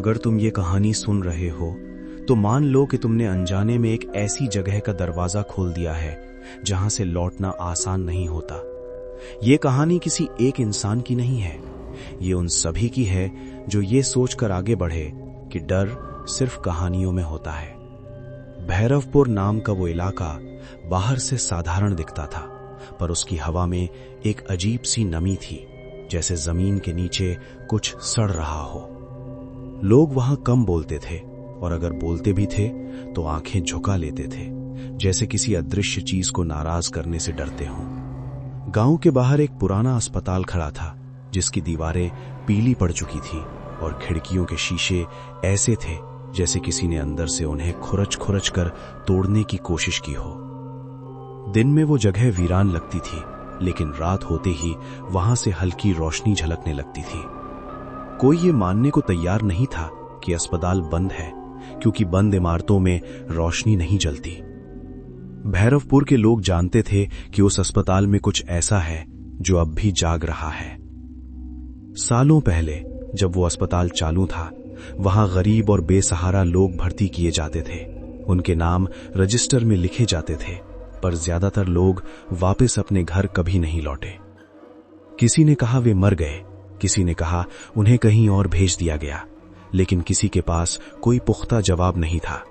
अगर तुम ये कहानी सुन रहे हो तो मान लो कि तुमने अनजाने में एक ऐसी जगह का दरवाजा खोल दिया है जहां से लौटना आसान नहीं होता। ये कहानी किसी एक इंसान की नहीं है, ये उन सभी की है जो ये सोचकर आगे बढ़े कि डर सिर्फ कहानियों में होता है। भैरवपुर नाम का वो इलाका बाहर से साधारण दिखता था, पर उसकी हवा में एक अजीब सी नमी थी, जैसे जमीन के नीचे कुछ सड़ रहा हो। लोग वहां कम बोलते थे और अगर बोलते भी थे तो आंखें झुका लेते थे, जैसे किसी अदृश्य चीज को नाराज करने से डरते हों। गांव के बाहर एक पुराना अस्पताल खड़ा था, जिसकी दीवारें पीली पड़ चुकी थी और खिड़कियों के शीशे ऐसे थे जैसे किसी ने अंदर से उन्हें खुरच कर तोड़ने की कोशिश की हो। दिन में वो जगह वीरान लगती थी, लेकिन रात होते ही वहां से हल्की रोशनी झलकने लगती थी। कोई ये मानने को तैयार नहीं था कि अस्पताल बंद है, क्योंकि बंद इमारतों में रोशनी नहीं जलती। भैरवपुर के लोग जानते थे कि उस अस्पताल में कुछ ऐसा है जो अब भी जाग रहा है। सालों पहले जब वो अस्पताल चालू था, वहां गरीब और बेसहारा लोग भर्ती किए जाते थे। उनके नाम रजिस्टर में लिखे जाते थे, पर ज्यादातर लोग वापस अपने घर कभी नहीं लौटे। किसी ने कहा वे मर गए, किसी ने कहा उन्हें कहीं और भेज दिया गया, लेकिन किसी के पास कोई पुख्ता जवाब नहीं था।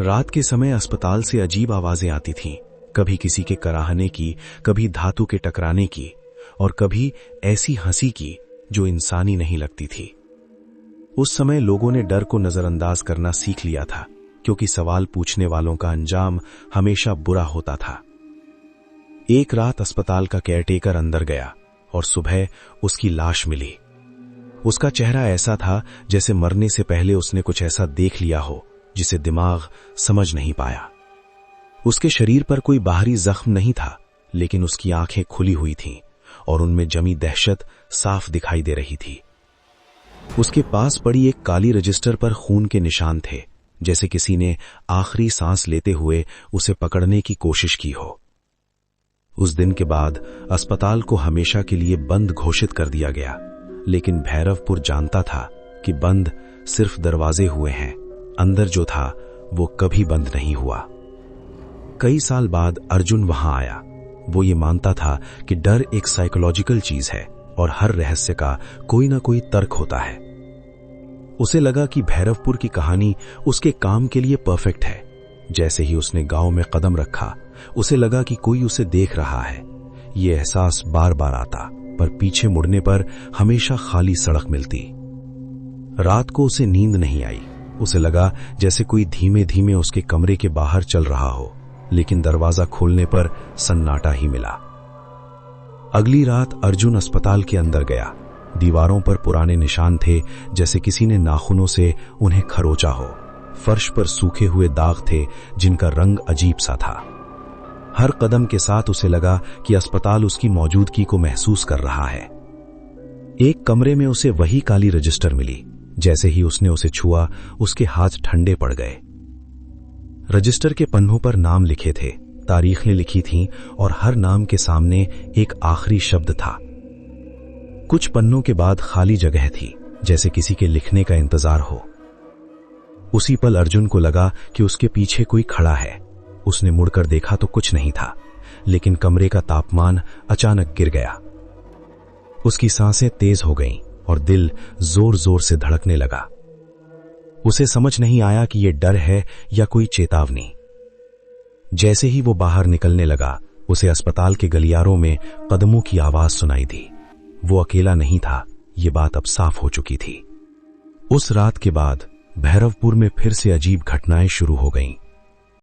रात के समय अस्पताल से अजीब आवाजें आती थीं, कभी किसी के कराहने की, कभी धातु के टकराने की, और कभी ऐसी हंसी की जो इंसानी नहीं लगती थी। उस समय लोगों ने डर को नजरअंदाज करना सीख लिया था, क्योंकि सवाल पूछने वालों का अंजाम हमेशा बुरा होता था। एक रात अस्पताल का केयरटेकर अंदर गया और सुबह उसकी लाश मिली। उसका चेहरा ऐसा था जैसे मरने से पहले उसने कुछ ऐसा देख लिया हो जिसे दिमाग समझ नहीं पाया। उसके शरीर पर कोई बाहरी जख्म नहीं था, लेकिन उसकी आंखें खुली हुई थीं और उनमें जमी दहशत साफ दिखाई दे रही थी। उसके पास पड़ी एक काली रजिस्टर पर खून के निशान थे, जैसे किसी ने आखिरी सांस लेते हुए उसे पकड़ने की कोशिश की हो। उस दिन के बाद अस्पताल को हमेशा के लिए बंद घोषित कर दिया गया, लेकिन भैरवपुर जानता था कि बंद सिर्फ दरवाजे हुए हैं, अंदर जो था वो कभी बंद नहीं हुआ। कई साल बाद अर्जुन वहां आया। वो ये मानता था कि डर एक साइकोलॉजिकल चीज है और हर रहस्य का कोई ना कोई तर्क होता है। उसे लगा कि भैरवपुर की कहानी उसके काम के लिए परफेक्ट है। जैसे ही उसने गांव में कदम रखा, उसे लगा कि कोई उसे देख रहा है। ये एहसास बार बार आता, पर पीछे मुड़ने पर हमेशा खाली सड़क मिलती। रात को उसे नींद नहीं आई। उसे लगा जैसे कोई धीमे धीमे उसके कमरे के बाहर चल रहा हो, लेकिन दरवाजा खोलने पर सन्नाटा ही मिला। अगली रात अर्जुन अस्पताल के अंदर गया। दीवारों पर पुराने निशान थे, जैसे किसी ने नाखूनों से उन्हें खरोचा हो। फर्श पर सूखे हुए दाग थे जिनका रंग अजीब सा था। हर कदम के साथ उसे लगा कि अस्पताल उसकी मौजूदगी को महसूस कर रहा है। एक कमरे में उसे वही काली रजिस्टर मिली। जैसे ही उसने उसे छुआ, उसके हाथ ठंडे पड़ गए। रजिस्टर के पन्नों पर नाम लिखे थे, तारीखें लिखी थीं और हर नाम के सामने एक आखिरी शब्द था। कुछ पन्नों के बाद खाली जगह थी, जैसे किसी के लिखने का इंतजार हो। उसी पल अर्जुन को लगा कि उसके पीछे कोई खड़ा है। उसने मुड़कर देखा तो कुछ नहीं था, लेकिन कमरे का तापमान अचानक गिर गया। उसकी सांसें तेज हो गईं और दिल जोर जोर से धड़कने लगा। उसे समझ नहीं आया कि यह डर है या कोई चेतावनी। जैसे ही वो बाहर निकलने लगा, उसे अस्पताल के गलियारों में कदमों की आवाज सुनाई दी। वो अकेला नहीं था, ये बात अब साफ हो चुकी थी। उस रात के बाद भैरवपुर में फिर से अजीब घटनाएं शुरू हो गईं।